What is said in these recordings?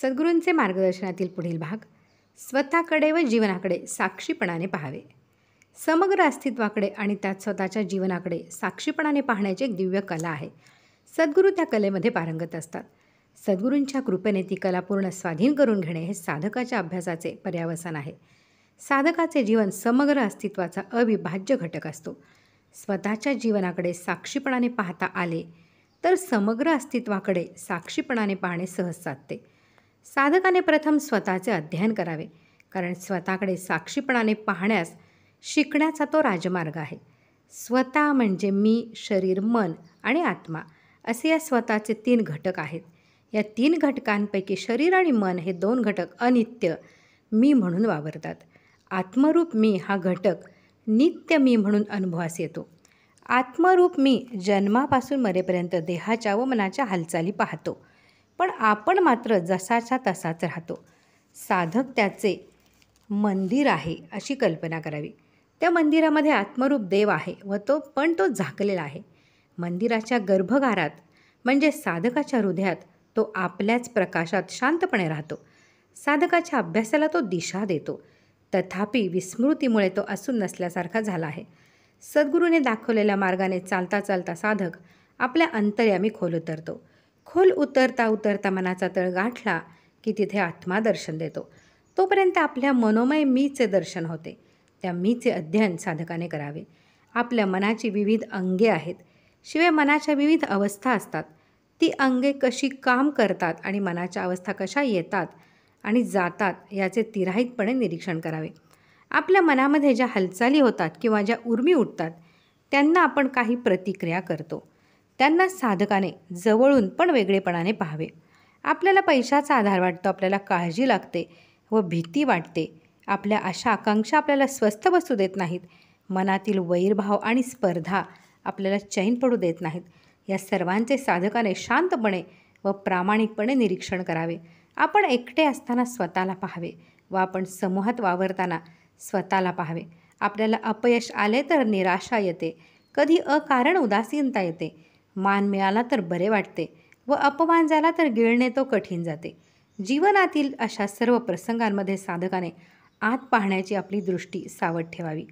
सद्गुरूंचे मार्गदर्शनातील पुढील भाग. स्वतःकडे व जीवनाकडे साक्षीपणाने पाहावे. समग्र अस्तित्वाकडे आणि त्यात स्वतःच्या जीवनाकडे साक्षीपणाने पाहण्याची एक दिव्य कला आहे. सद्गुरू त्या कलेमध्ये पारंगत असतात. सद्गुरूंच्या कृपेने ती कला पूर्ण स्वाधीन करून घेणे हे साधकाच्या अभ्यासाचे पर्यावसान आहे. साधकाचे जीवन समग्र अस्तित्वाचा अविभाज्य घटक असतो. स्वतःच्या जीवनाकडे साक्षीपणाने पाहता आले तर समग्र अस्तित्वाकडे साक्षीपणाने पाहणे सहज साधते. साधकाने प्रथम स्वतःचे अध्ययन करावे, कारण स्वतःकडे साक्षीपणाने पाहण्यास शिकण्याचा तो राजमार्ग आहे. स्वतः म्हणजे मी, शरीर, मन आणि आत्मा असे या स्वतःचे 3 घटक आहेत. या 3 घटकांपैकी शरीर आणि मन हे 2 घटक अनित्य मी म्हणून वावरतात. आत्मरूप मी हा घटक नित्य मी म्हणून अनुभवास येतो. आत्मरूप मी जन्मापासून मरेपर्यंत देहाच्या व मनाच्या हालचाली पाहतो, पण आपण मात्र जसाचा तसाच राहतो. साधक त्याचे मंदिर आहे अशी कल्पना करावी. त्या मंदिरामध्ये आत्मरूप देव आहे व तो झाकलेला आहे. मंदिराच्या गर्भगारात म्हणजे साधकाच्या हृदयात तो आपल्याच प्रकाशात शांतपणे राहतो. साधकाच्या अभ्यासाला तो दिशा देतो, तथापि विस्मृतीमुळे तो असून नसल्यासारखा झाला आहे. सद्गुरूने दाखवलेल्या मार्गाने चालता चालता साधक आपल्या अंतर्यामी खोल उतरतो. खोल उतरता उतरता मनाचा तळ गाठला की तिथे आत्मा दर्शन देतो. तोपर्यंत आपल्या मनोमय मीचे दर्शन होते. त्या मीचे अध्ययन साधकाने करावे. आपल्या मनाची विविध अंगे आहेत, शिवाय मनाच्या विविध अवस्था असतात. ती अंगे कशी काम करतात आणि मनाच्या अवस्था कशा येतात आणि जातात याचे तिराहितपणे निरीक्षण करावे. आपल्या मनामध्ये ज्या हालचाली होतात किंवा ज्या उर्मी उठतात त्यांना आपण काही प्रतिक्रिया करतो. त्यांना साधकाने जवळून पण वेगळेपणाने पाहावे. आपल्याला पैशाचा आधार वाटतो, आपल्याला काळजी लागते व भीती वाटते. आपल्या आशा आकांक्षा आपल्याला स्वस्थ बसू देत नाहीत. मनातील वैरभाव आणि स्पर्धा आपल्याला चैन पडू देत नाहीत. या सर्वांचे साधकाने शांतपणे व प्रामाणिकपणे निरीक्षण करावे. आपण एकटे असताना स्वतःला पाहावे व आपण समूहात वावरताना स्वतःला पाहावे. आपल्याला अपयश आले तर निराशा येते, कधी अकारण उदासीनता येते. मान मिळाला तर बरे वाटते व अपमान झाला तर गिळणे तो कठीण जाते. जीवनातील अशा सर्व प्रसंगांमध्ये साधकाने आत पाहण्याची आपली दृष्टी सावध ठेवावी.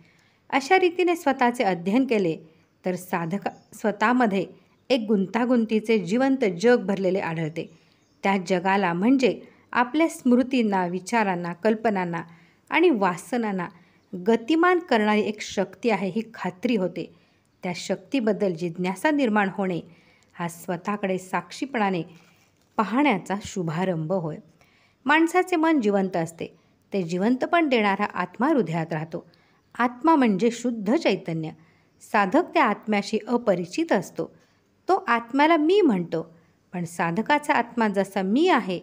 अशा रीतीने स्वतःचे अध्ययन केले तर स्वतःमध्ये एक गुंतागुंतीचे जिवंत जग भरलेले आढळते. त्या जगाला म्हणजे आपल्या स्मृतींना, विचारांना, कल्पनांना आणि वासनांना गतिमान करणारी एक शक्ती आहे ही खात्री होते. त्या शक्तीबद्दल जिज्ञासा निर्माण होणे हा स्वतःकडे साक्षीपणाने पाहण्याचा शुभारंभ होय. माणसाचे मन जिवंत असते. ते जिवंतपण देणारा आत्मा हृदयात राहतो. आत्मा म्हणजे शुद्ध चैतन्य. साधक त्या आत्म्याशी अपरिचित असतो. तो आत्म्याला मी म्हणतो, पण साधकाचा आत्मा जसा मी आहे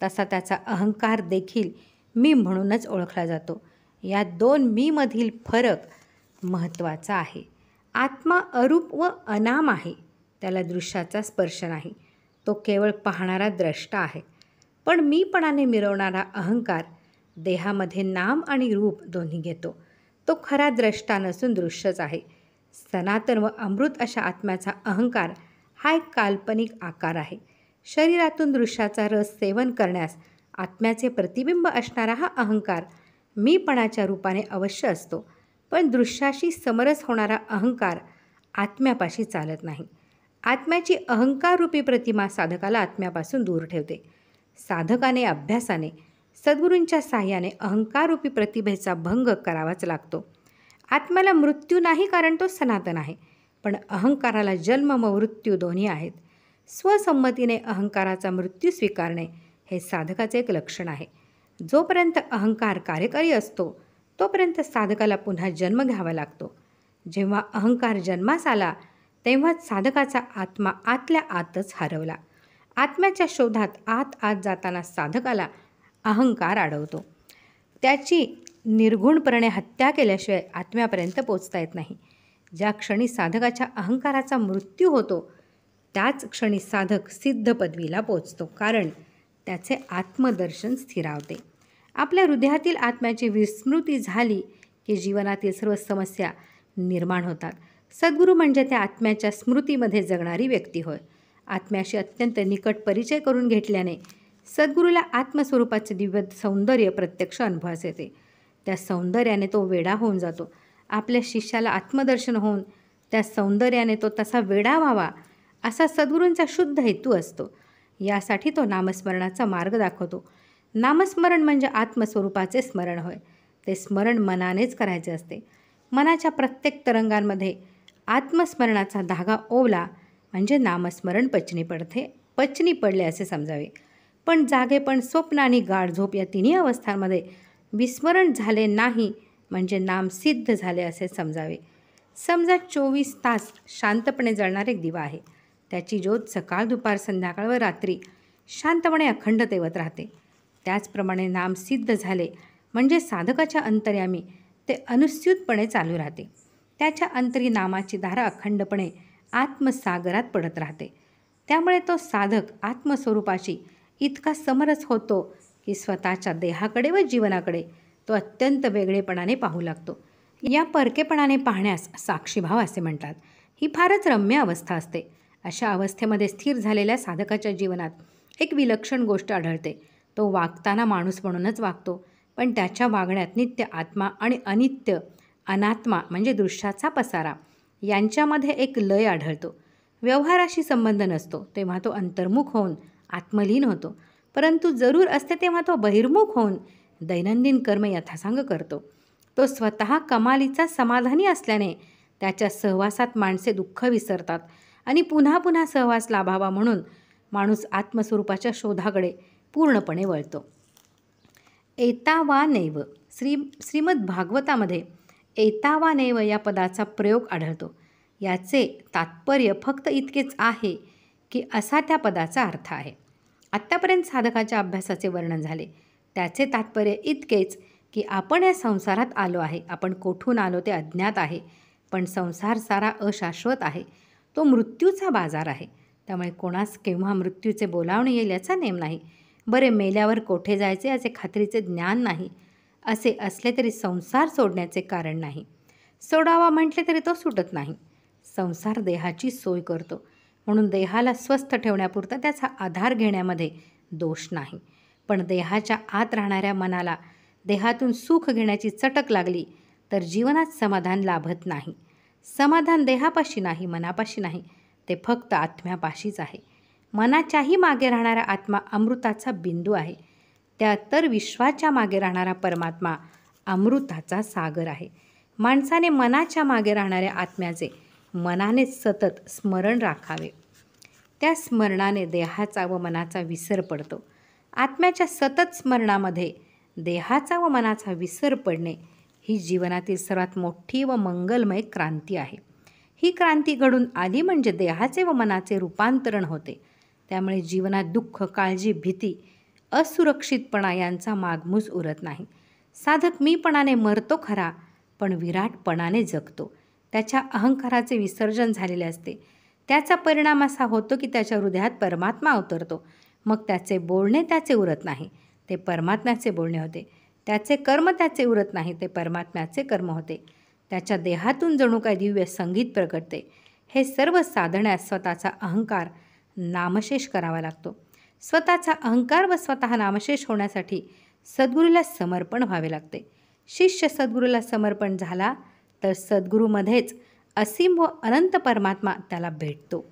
तसा त्याचा अहंकार देखील मी म्हणूनच ओळखला जातो. या 2 मीमधील फरक महत्त्वाचा आहे. आत्मा अरूप व अनाम आहे. त्याला दृश्याचा स्पर्श नाही. तो केवळ पाहणारा द्रष्टा आहे. पण मीपणाने मिरवणारा अहंकार देहामध्ये नाम आणि रूप दोन्ही घेतो. तो खरा द्रष्टा नसून दृश्यच आहे. सनातन व अमृत अशा आत्म्याचा अहंकार हा एक काल्पनिक आकार आहे. शरीरातून दृश्याचा रस सेवन करण्यास आत्म्याचे प्रतिबिंब असणारा हा अहंकार मीपणाच्या रूपाने अवश्य असतो. पण दृश्याशी समरस होणारा अहंकार आत्म्यापाशी चालत नाही. आत्म्याची अहंकाररूपी प्रतिमा साधकाला आत्म्यापासून दूर ठेवते. साधकाने अभ्यासाने सद्गुरूंच्या साह्याने अहंकाररूपी प्रतिभेचा भंग करावाच लागतो. आत्म्याला मृत्यू नाही, कारण तो सनातन आहे. पण अहंकाराला जन्म व मृत्यू दोन्ही आहेत. स्वसंमतीने अहंकाराचा मृत्यू स्वीकारणे हे साधकाचे एक लक्षण आहे. जोपर्यंत अहंकार कार्यकारी असतो तोपर्यंत साधकाला पुन्हा जन्म घ्यावा लागतो. जेव्हा अहंकार जन्मास आला तेव्हाच साधकाचा आत्मा आतल्या आतच हरवला. आत्म्याच्या शोधात आत जाताना साधकाला अहंकार अडवतो. त्याची निर्गुणपणे हत्या केल्याशिवाय आत्म्यापर्यंत पोचता येत नाही. ज्या क्षणी साधकाच्या अहंकाराचा मृत्यू होतो त्याच क्षणी साधक सिद्ध पदवीला पोचतो, कारण त्याचे आत्मदर्शन स्थिरावते. आपल्या हृदयातील आत्म्याची विस्मृती झाली की जीवनातील सर्व समस्या निर्माण होतात. सद्गुरू म्हणजे त्या आत्म्याच्या स्मृतीमध्ये जगणारी व्यक्ती होय. आत्म्याशी अत्यंत निकट परिचय करून घेतल्याने सद्गुरूला आत्मस्वरूपाचे दिव्य सौंदर्य प्रत्यक्ष अनुभवास येते. त्या सौंदर्याने तो वेडा होऊन जातो. आपल्या शिष्याला आत्मदर्शन होऊन त्या सौंदर्याने तो तसा वेडा व्हावा असा सद्गुरूंचा शुद्ध हेतू असतो. यासाठी तो नामस्मरणाचा मार्ग दाखवतो. नामस्मरण म्हणजे आत्मस्वरूपाचे स्मरण होय. ते स्मरण मनानेच करायचे असते. मनाच्या प्रत्येक तरंगांमध्ये आत्मस्मरणाचा धागा ओवला म्हणजे नामस्मरण पचनी पडले असे समजावे. पण जागेपण, स्वप्न आणि गाढ झोप या तिन्ही अवस्थांमध्ये विस्मरण झाले नाही म्हणजे नाम सिद्ध झाले असे समजावे. समजा 24 तास शांतपणे जळणारा एक दिवा आहे. त्याची ज्योत सकाळ, दुपार, संध्याकाळ व रात्री शांतपणे अखंड तेवत राहते. त्याचप्रमाणे नाम सिद्ध झाले म्हणजे साधकाच्या अंतर्यामी ते अनुस्यूतपणे चालू राहते. त्याच्या अंतरी नामाची धारा अखंडपणे आत्मसागरात पडत राहते. त्यामुळे तो साधक आत्मस्वरूपाशी इतका समरस होतो की स्वतःच्या देहाकडे व जीवनाकडे तो अत्यंत वेगळेपणाने पाहू लागतो. या परकेपणाने पाहण्यास साक्षीभाव असे म्हणतात. ही फारच रम्य अवस्था असते. अशा अवस्थेमध्ये स्थिर झालेल्या साधकाच्या जीवनात एक विलक्षण गोष्ट आढळते. तो वागताना माणूस म्हणूनच वागतो, पण त्याच्या वागण्यात नित्य आत्मा आणि अनित्य अनात्मा म्हणजे दृश्याचा पसारा यांच्यामध्ये एक लय आढळतो. व्यवहाराशी संबंध नसतो तेव्हा तो अंतर्मुख होऊन आत्मलीन होतो, परंतु जरूर असते तेव्हा तो बहिर्मुख होऊन दैनंदिन कर्म यथासांग करतो. तो स्वतः कमालीचा समाधानी असल्याने त्याच्या सहवासात माणसे दुःख विसरतात आणि पुन्हा पुन्हा सहवास लाभावा म्हणून माणूस आत्मस्वरूपाच्या शोधाकडे पूर्णपणे वळतो. एतावानैव श्रीमद भागवतामध्ये एतावानैव या पदाचा प्रयोग आढळतो. याचे तात्पर्य फक्त इतकेच आहे की असा त्या पदाचा अर्थ आहे. आत्तापर्यंत साधकाच्या अभ्यासाचे वर्णन झाले. त्याचे तात्पर्य इतकेच की आपण या संसारात आलो आहे. आपण कोठून आलो ते अज्ञात आहे, पण संसार सारा अशाश्वत आहे. तो मृत्यूचा बाजार आहे. त्यामुळे कोणास केव्हा मृत्यूचे बोलावणे येईल याचा नेम नाही. बरे मेल्यावर कोठे जायचे याचे खात्रीचे ज्ञान नाही. असे असले तरी संसार सोडण्याचे कारण नाही. सोडावा म्हटले तरी तो सुटत नाही. संसार देहाची सोय करतो म्हणून देहाला स्वस्थ ठेवण्यापुरता त्याचा आधार घेण्यामध्ये दोष नाही. पण देहाच्या आत राहणाऱ्या मनाला देहातून सुख घेण्याची चटक लागली तर जीवनात समाधान लाभत नाही. समाधान देहापाशी नाही, मनापाशी नाही, ते फक्त आत्म्यापाशीच आहे. मनाच्याही मागे राहणारा आत्मा अमृताचा बिंदू आहे. त्या तर विश्वाच्या मागे राहणारा परमात्मा अमृताचा सागर आहे. माणसाने मनाच्या मागे राहणाऱ्या आत्म्याचे मनाने सतत स्मरण राखावे. त्या स्मरणाने देहाचा व मनाचा विसर पडतो. आत्म्याच्या सतत स्मरणामध्ये देहाचा व मनाचा विसर पडणे ही जीवनातील सर्वात मोठी व मंगलमय क्रांती आहे. ही क्रांती घडून आली म्हणजे देहाचे व मनाचे रूपांतरण होते. त्यामुळे जीवनात दुःख, काळजी, भीती, असुरक्षितपणा यांचा मागमूस उरत नाही. साधक मीपणाने मरतो खरा, पण विराटपणाने जगतो. त्याच्या अहंकाराचे विसर्जन झालेले असते. त्याचा परिणाम असा होतो की त्याच्या हृदयात परमात्मा अवतरतो. मग त्याचे बोलणे त्याचे उरत नाही, ते परमात्म्याचे बोलणे होते. त्याचे कर्म त्याचे उरत नाही, ते परमात्म्याचे कर्म होते. त्याच्या देहातून जणू काय दिव्य संगीत प्रगटते. हे सर्व साधण्यास स्वतःचा अहंकार नामशेष करावा लागतो. स्वतःचा अहंकार व स्वतः नामशेष होण्यासाठी सद्गुरूला समर्पण व्हावे लागते. शिष्य सद्गुरूला समर्पण झाला तर सद्गुरूमध्येच असीम व अनंत परमात्मा त्याला भेटतो.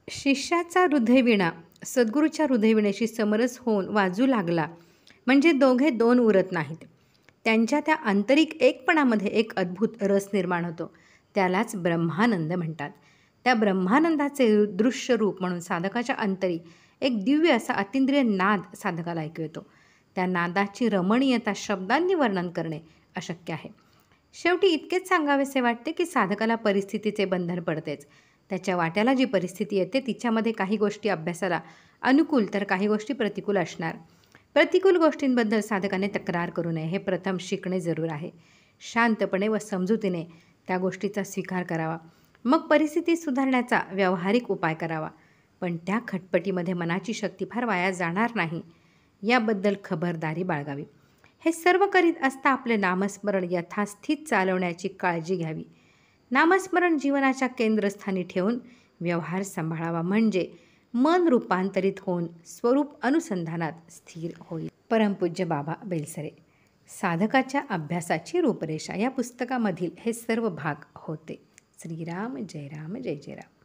शिष्याचा हृदयवीणा सद्गुरूच्या हृदयवीणेशी समरस होऊन वाजू लागला म्हणजे दोघे दोन उरत नाहीत. त्यांच्या त्या आंतरिक एकपणामध्ये एक अद्भुत रस निर्माण होतो. त्यालाच ब्रह्मानंद म्हणतात. त्या ब्रह्मानंदाचे दृश्य रूप म्हणून साधकाच्या अंतरी एक दिव्य असा अतिंद्रिय नाद साधकाला ऐकू येतो. त्या नादाची रमणीयता शब्दांनी वर्णन करणे अशक्य आहे. शेवटी इतकेच सांगावेसे वाटते की साधकाला परिस्थितीचे बंधन पडतेच. त्याच्या वाट्याला जी परिस्थिती येते तिच्यामध्ये काही गोष्टी अभ्यासाला अनुकूल तर काही गोष्टी प्रतिकूल असणार. प्रतिकूल गोष्टींबद्दल साधकाने तक्रार करू नये, हे प्रथम शिकणे जरूर आहे. शांतपणे व समजुतीने त्या गोष्टीचा स्वीकार करावा. मग परिस्थिती सुधारण्याचा व्यावहारिक उपाय करावा. पण त्या खटपटीमध्ये मनाची शक्ती फार वाया जाणार नाही याबद्दल खबरदारी बाळगावी. हे सर्व करीत असता आपले नामस्मरण यथास्थित चालवण्याची काळजी घ्यावी. नामस्मरण जीवनाच्या केंद्रस्थानी ठेवून व्यवहार सांभाळावा. म्हणजे मन रूपांतरित होऊन स्वरूप अनुसंधानात स्थिर होईल. परमपूज्य बाबा बेलसरे. साधकाच्या अभ्यासाची रूपरेषा या पुस्तकामधील हे सर्व भाग होते. श्रीराम जय राम जय जय राम.